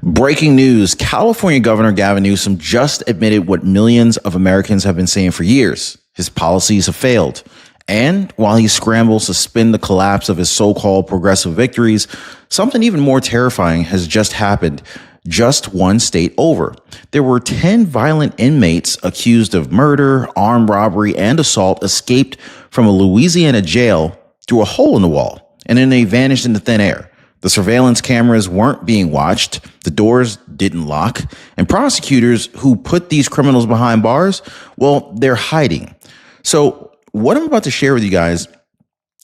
Breaking news. California Governor Gavin Newsom just admitted what millions of Americans have been saying for years. His policies have failed. And while he scrambles to spin the collapse of his so-called progressive victories, something even more terrifying has just happened just one state over. There were 10 violent inmates accused of murder, armed robbery, and assault escaped from a Louisiana jail through a hole in the wall, and then they vanished into thin air. The surveillance cameras weren't being watched, the doors didn't lock, and prosecutors who put these criminals behind bars, well, they're hiding. So what I'm about to share with you guys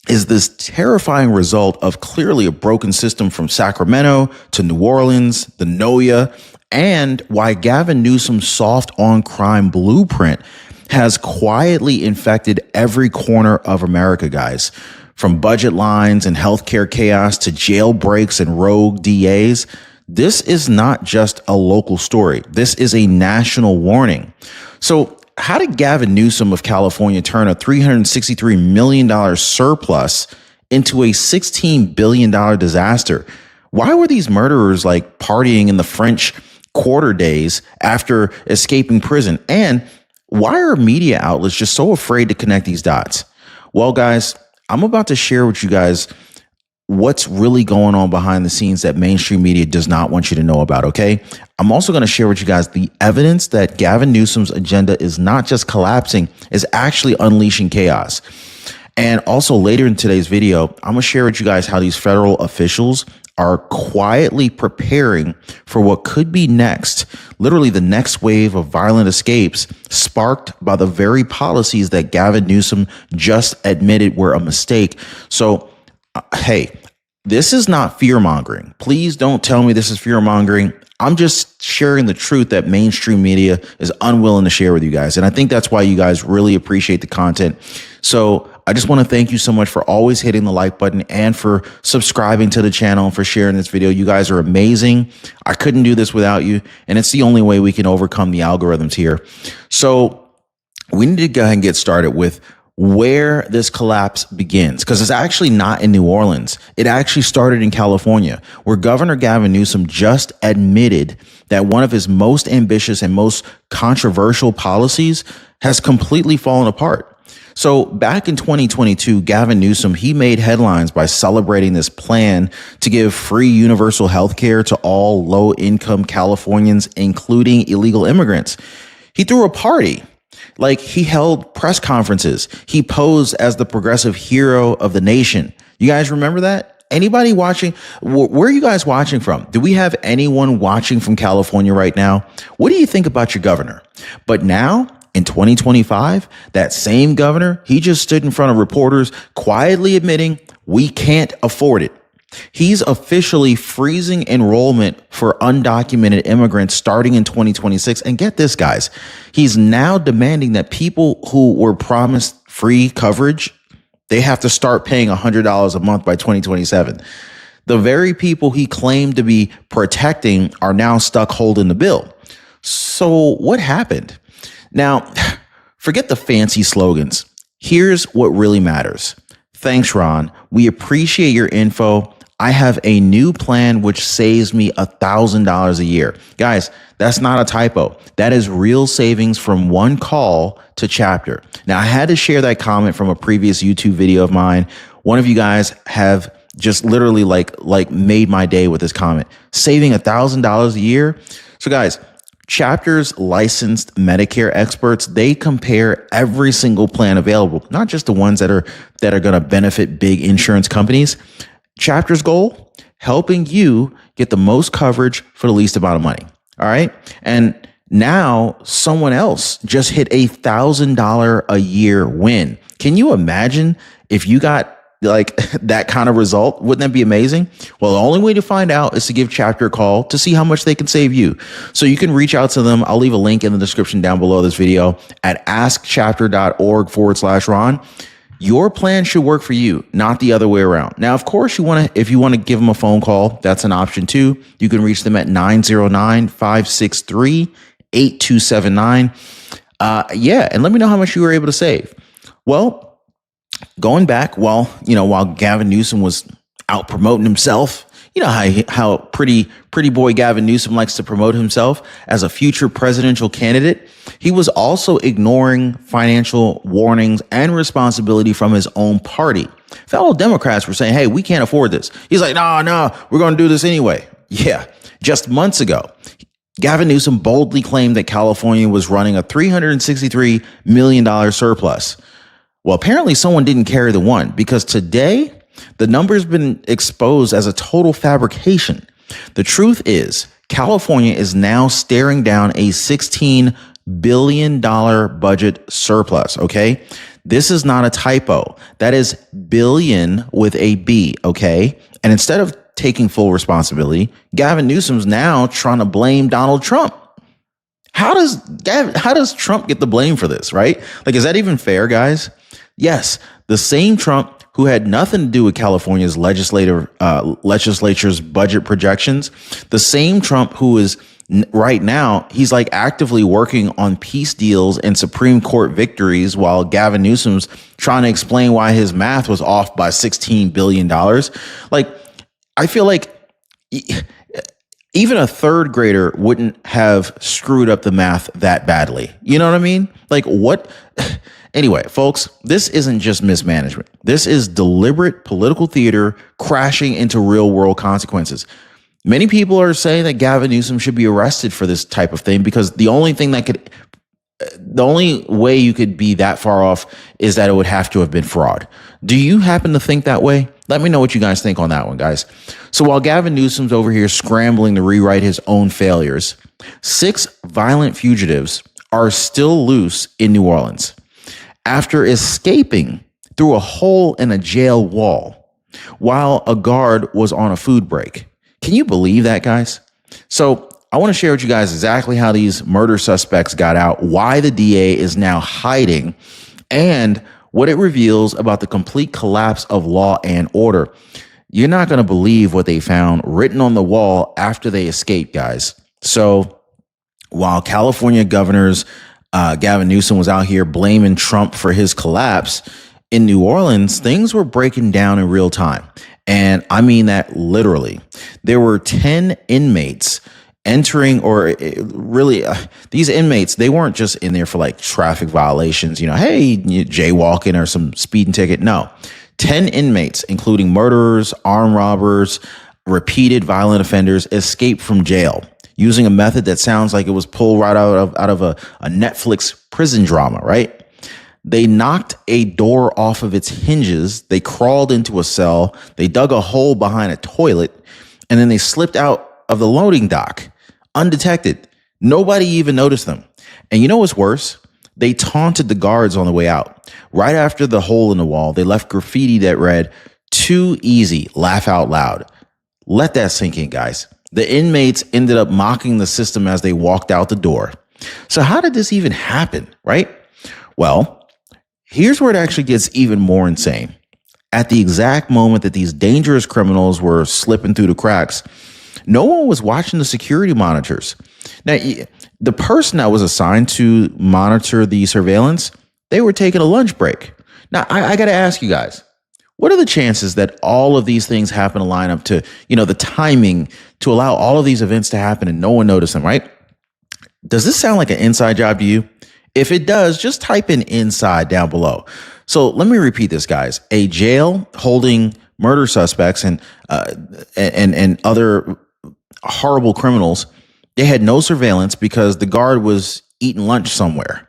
is this terrifying result of clearly a broken system from Sacramento to New Orleans, the NOLA, and why Gavin Newsom's soft on crime blueprint has quietly infected every corner of America, guys. From budget lines and healthcare chaos to jailbreaks and rogue DAs, this is not just a local story. This is a national warning. So how did Gavin Newsom of California turn a $363 million surplus into a $16 billion disaster? Why were these murderers like partying in the French Quarter days after escaping prison? And why are media outlets just so afraid to connect these dots? Well, guys, I'm about to share with you guys what's really going on behind the scenes that mainstream media does not want you to know about, okay? I'm also going to share with you guys the evidence that Gavin Newsom's agenda is not just collapsing, is actually unleashing chaos. And also later in today's video, I'm going to share with you guys how these federal officials are quietly preparing for what could be next, literally the next wave of violent escapes sparked by the very policies that Gavin Newsom just admitted were a mistake. So, hey, this is not fear mongering. Please don't tell me this is fear mongering. I'm just sharing the truth that mainstream media is unwilling to share with you guys. And I think that's why you guys really appreciate the content. So I just want to thank you so much for always hitting the like button and for subscribing to the channel and for sharing this video. You guys are amazing. I couldn't do this without you. And it's the only way we can overcome the algorithms here. So we need to go ahead and get started with where this collapse begins, because it's actually not in New Orleans. It actually started in California, where Governor Gavin Newsom just admitted that one of his most ambitious and most controversial policies has completely fallen apart. So back in 2022, Gavin Newsom, he made headlines by celebrating this plan to give free universal health care to all low-income Californians, including illegal immigrants. He threw a party. Like, he held press conferences. He posed as the progressive hero of the nation. You guys remember that? Anybody watching? Where are you guys watching from? Do we have anyone watching from California right now? What do you think about your governor? But now, in 2025, that same governor, he just stood in front of reporters quietly admitting we can't afford it. He's officially freezing enrollment for undocumented immigrants starting in 2026. And get this, guys, he's now demanding that people who were promised free coverage, they have to start paying $100 a month by 2027. The very people he claimed to be protecting are now stuck holding the bill. So what happened? Now, forget the fancy slogans. Here's what really matters. Thanks, Ron. We appreciate your info. I have a new plan which saves me $1,000 a year. Guys, that's not a typo. That is real savings from one call to Chapter. Now, I had to share that comment from a previous YouTube video of mine. One of you guys have just literally like made my day with this comment. Saving $1,000 a year. So guys, Chapter's licensed Medicare experts, they compare every single plan available, not just the ones that are going to benefit big insurance companies. Chapter's goal, helping you get the most coverage for the least amount of money. All right. And now someone else just hit $1,000 a year win. Can you imagine if you got like that kind of result? Wouldn't that be amazing? Well, the only way to find out is to give Chapter a call to see how much they can save you. So you can reach out to them. I'll leave a link in the description down below this video at askchapter.org/Ron. Your plan should work for you, not the other way around. Now, of course, if you want to give them a phone call, that's an option too. You can reach them at 909-563-8279. And let me know how much you were able to save. Well, going back, while Gavin Newsom was out promoting himself, You know how pretty boy Gavin Newsom likes to promote himself as a future presidential candidate. He was also ignoring financial warnings and responsibility from his own party. Fellow Democrats were saying, hey, we can't afford this. He's like, no, we're going to do this anyway. Yeah, just months ago, Gavin Newsom boldly claimed that California was running a $363 million surplus. Well, apparently someone didn't carry the one, because today the number's been exposed as a total fabrication. The truth is, California is now staring down a $16 billion budget surplus, okay? This is not a typo. That is billion with a B, okay? And instead of taking full responsibility, Gavin Newsom's now trying to blame Donald Trump. How does Trump get the blame for this, right? Like, is that even fair, guys? Yes, the same Trump who had nothing to do with California's legislature's budget projections, the same Trump who is right now, he's like actively working on peace deals and Supreme Court victories, while Gavin Newsom's trying to explain why his math was off by $16 billion. Like, I feel like even a third grader wouldn't have screwed up the math that badly. You know what I mean? Like, what? Anyway, folks, this isn't just mismanagement. This is deliberate political theater crashing into real world consequences. Many people are saying that Gavin Newsom should be arrested for this type of thing, because the only way you could be that far off is that it would have to have been fraud. Do you happen to think that way? Let me know what you guys think on that one, guys. So while Gavin Newsom's over here scrambling to rewrite his own failures, 6 violent fugitives are still loose in New Orleans after escaping through a hole in a jail wall while a guard was on a food break. Can you believe that, guys? So I want to share with you guys exactly how these murder suspects got out, why the DA is now hiding, and what it reveals about the complete collapse of law and order. You're not going to believe what they found written on the wall after they escaped, guys. So while California Governor's Gavin Newsom was out here blaming Trump for his collapse, in New Orleans, things were breaking down in real time. And I mean that literally. There were 10 inmates entering, or really, these inmates, they weren't just in there for like traffic violations, hey, jaywalking or some speeding ticket. No, 10 inmates, including murderers, armed robbers, repeated violent offenders, escaped from jail using a method that sounds like it was pulled right out of a Netflix prison drama, right? They knocked a door off of its hinges. They crawled into a cell. They dug a hole behind a toilet, and then they slipped out of the loading dock undetected. Nobody even noticed them. And you know what's worse? They taunted the guards on the way out. Right after the hole in the wall, they left graffiti that read, "Too easy, laugh out loud." Let that sink in, guys. The inmates ended up mocking the system as they walked out the door. So how did this even happen, right? Well, here's where it actually gets even more insane. At the exact moment that these dangerous criminals were slipping through the cracks, no one was watching the security monitors. Now, the person that was assigned to monitor the surveillance, they were taking a lunch break. Now, I got to ask you guys, what are the chances that all of these things happen to line up to, the timing to allow all of these events to happen and no one noticed them, right? Does this sound like an inside job to you? If it does, just type in inside down below. So let me repeat this, guys. A jail holding murder suspects and other horrible criminals, they had no surveillance because the guard was eating lunch somewhere.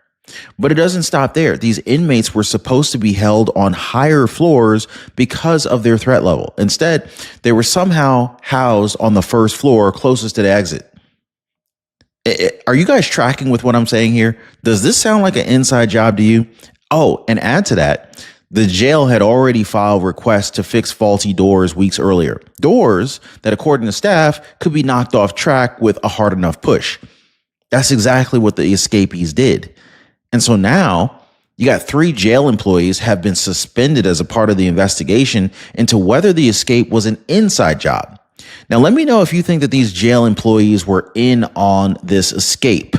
But it doesn't stop there. These inmates were supposed to be held on higher floors because of their threat level. Instead, they were somehow housed on the first floor closest to the exit. Are you guys tracking with what I'm saying here? Does this sound like an inside job to you? Oh, and add to that, the jail had already filed requests to fix faulty doors weeks earlier. Doors that, according to staff, could be knocked off track with a hard enough push. That's exactly what the escapees did. And so now you got 3 jail employees have been suspended as a part of the investigation into whether the escape was an inside job. Now, let me know if you think that these jail employees were in on this escape.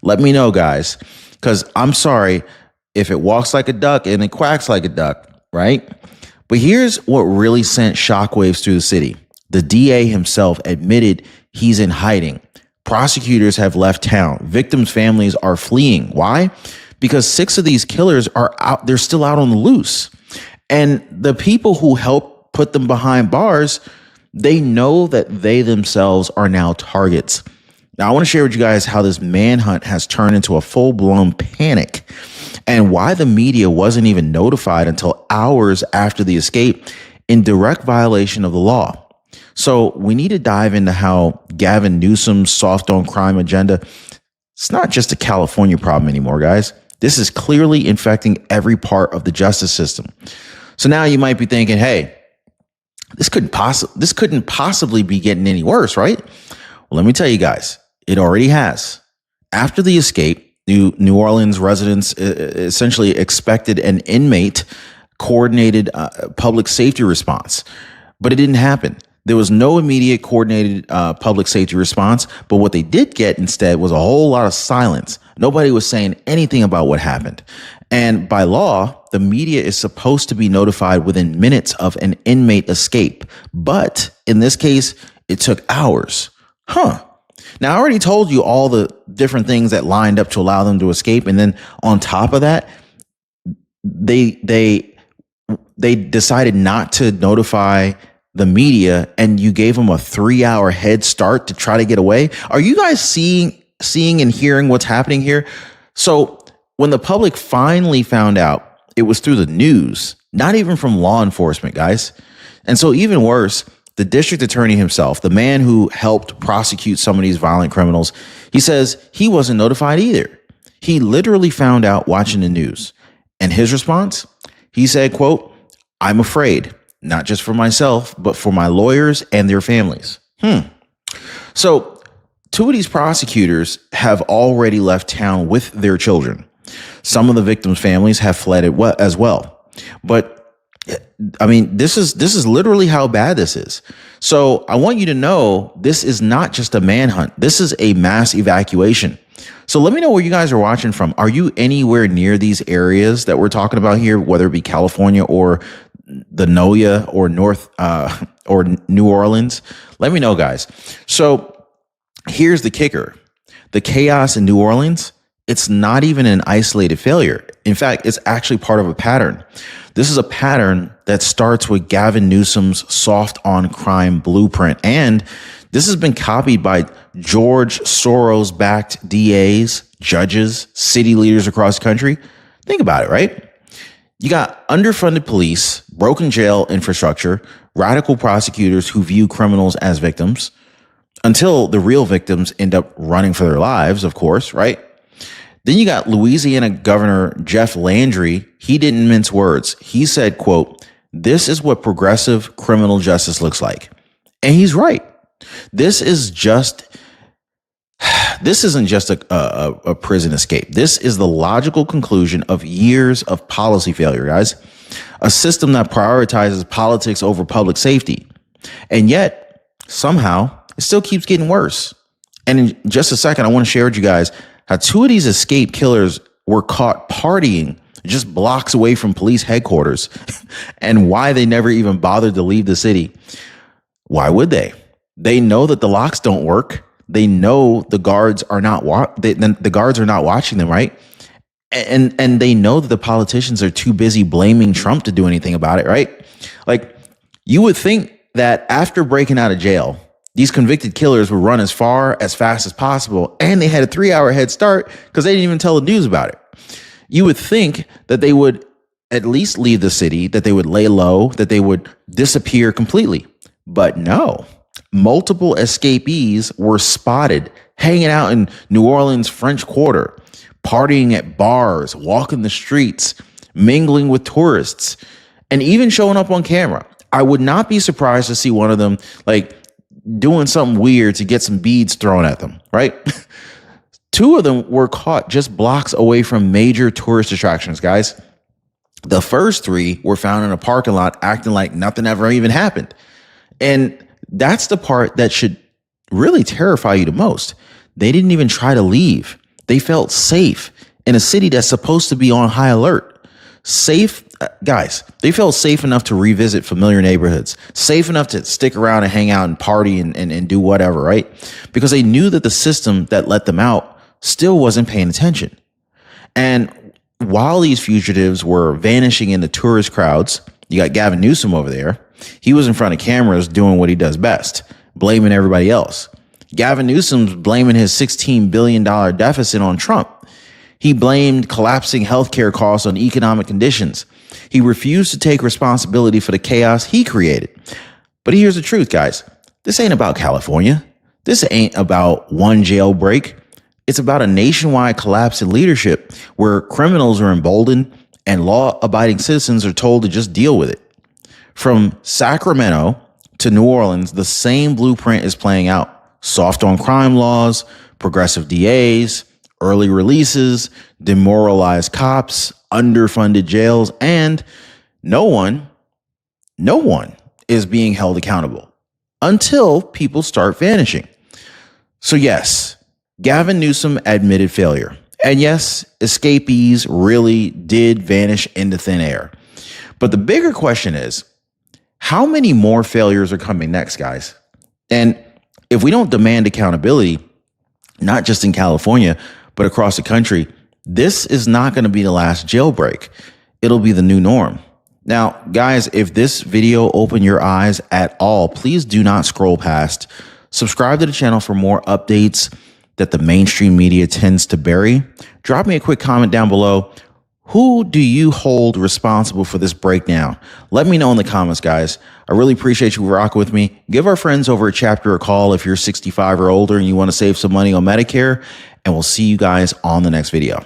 Let me know, guys, because I'm sorry if it walks like a duck and it quacks like a duck, right? But here's what really sent shockwaves through the city. The DA himself admitted he's in hiding. Prosecutors have left town. Victims' families are fleeing. Why? Because 6 of these killers are out. They're still out on the loose. And the people who helped put them behind bars, they know that they themselves are now targets. Now, I want to share with you guys how this manhunt has turned into a full-blown panic and why the media wasn't even notified until hours after the escape in direct violation of the law. So we need to dive into how Gavin Newsom's soft on crime agenda, it's not just a California problem anymore, guys. This is clearly infecting every part of the justice system. So now you might be thinking, hey, this couldn't possibly be getting any worse, right? Well, let me tell you guys, it already has. After the escape, New Orleans residents essentially expected an inmate coordinated public safety response, but it didn't happen. There was no immediate coordinated public safety response, but what they did get instead was a whole lot of silence. Nobody was saying anything about what happened. And by law, the media is supposed to be notified within minutes of an inmate escape. But in this case, it took hours. Now, I already told you all the different things that lined up to allow them to escape. And then on top of that, they decided not to notify the media, and you gave them a 3-hour head start to try to get away. Are you guys seeing and hearing what's happening here? So when the public finally found out, it was through the news, not even from law enforcement, guys. And so even worse, the district attorney himself, the man who helped prosecute some of these violent criminals, he says he wasn't notified either. He literally found out watching the news. And his response, he said, quote, "I'm afraid, not just for myself, but for my lawyers and their families." So 2 of these prosecutors have already left town with their children. Some of the victims' families have fled as well. But I mean, this is literally how bad this is. So I want you to know this is not just a manhunt. This is a mass evacuation. So let me know where you guys are watching from. Are you anywhere near these areas that we're talking about here, whether it be California or the NOLA or or New Orleans? Let me know, guys. So here's the kicker. The chaos in New Orleans, it's not even an isolated failure. In fact, it's actually part of a pattern. This is a pattern that starts with Gavin Newsom's soft on crime blueprint. And this has been copied by George Soros-backed DAs, judges, city leaders across the country. Think about it, right? You got underfunded police, broken jail infrastructure, radical prosecutors who view criminals as victims, until the real victims end up running for their lives, of course, right? Then you got Louisiana Governor Jeff Landry. He didn't mince words. He said, quote, "This is what progressive criminal justice looks like." And he's right. This isn't just a prison escape. This is the logical conclusion of years of policy failure, guys. A system that prioritizes politics over public safety. And yet, somehow, it still keeps getting worse. And in just a second, I want to share with you guys how 2 of these escape killers were caught partying just blocks away from police headquarters and why they never even bothered to leave the city. Why would they? They know that the locks don't work. They know the guards are not the guards are not watching them, right? And they know that the politicians are too busy blaming Trump to do anything about it, right? Like, you would think that after breaking out of jail, these convicted killers would run as fast as possible, and they had a 3-hour head start because they didn't even tell the news about it. You would think that they would at least leave the city, that they would lay low, that they would disappear completely. But no, multiple escapees were spotted hanging out in New Orleans' French Quarter, partying at bars, walking the streets, mingling with tourists, and even showing up on camera. I would not be surprised to see one of them doing something weird to get some beads thrown at them, right? 2 of them were caught just blocks away from major tourist attractions, guys. The first 3 were found in a parking lot acting like nothing ever even happened. And that's the part that should really terrify you the most. They didn't even try to leave. They felt safe in a city that's supposed to be on high alert. Safe Guys, they felt safe enough to revisit familiar neighborhoods, safe enough to stick around and hang out and party and do whatever, right? Because they knew that the system that let them out still wasn't paying attention. And while these fugitives were vanishing into tourist crowds, you got Gavin Newsom over there. He was in front of cameras doing what he does best, blaming everybody else. Gavin Newsom's blaming his $16 billion deficit on Trump. He blamed collapsing healthcare costs on economic conditions. He refused to take responsibility for the chaos he created. But here's the truth, guys. This ain't about California. This ain't about one jailbreak. It's about a nationwide collapse in leadership where criminals are emboldened and law-abiding citizens are told to just deal with it. From Sacramento to New Orleans, the same blueprint is playing out. Soft on crime laws, progressive DAs, early releases, demoralized cops, underfunded jails, and no one is being held accountable until people start vanishing. So yes, Gavin Newsom admitted failure. And yes, escapees really did vanish into thin air. But the bigger question is, how many more failures are coming next, guys? And if we don't demand accountability, not just in California, but across the country, this is not going to be the last jailbreak. It'll be the new norm. Now, guys, if this video opened your eyes at all, please do not scroll past. Subscribe to the channel for more updates that the mainstream media tends to bury. Drop me a quick comment down below. Who do you hold responsible for this breakdown? Let me know in the comments, guys. I really appreciate you rocking with me. Give our friends over at Chapter a call if you're 65 or older and you want to save some money on Medicare. And we'll see you guys on the next video.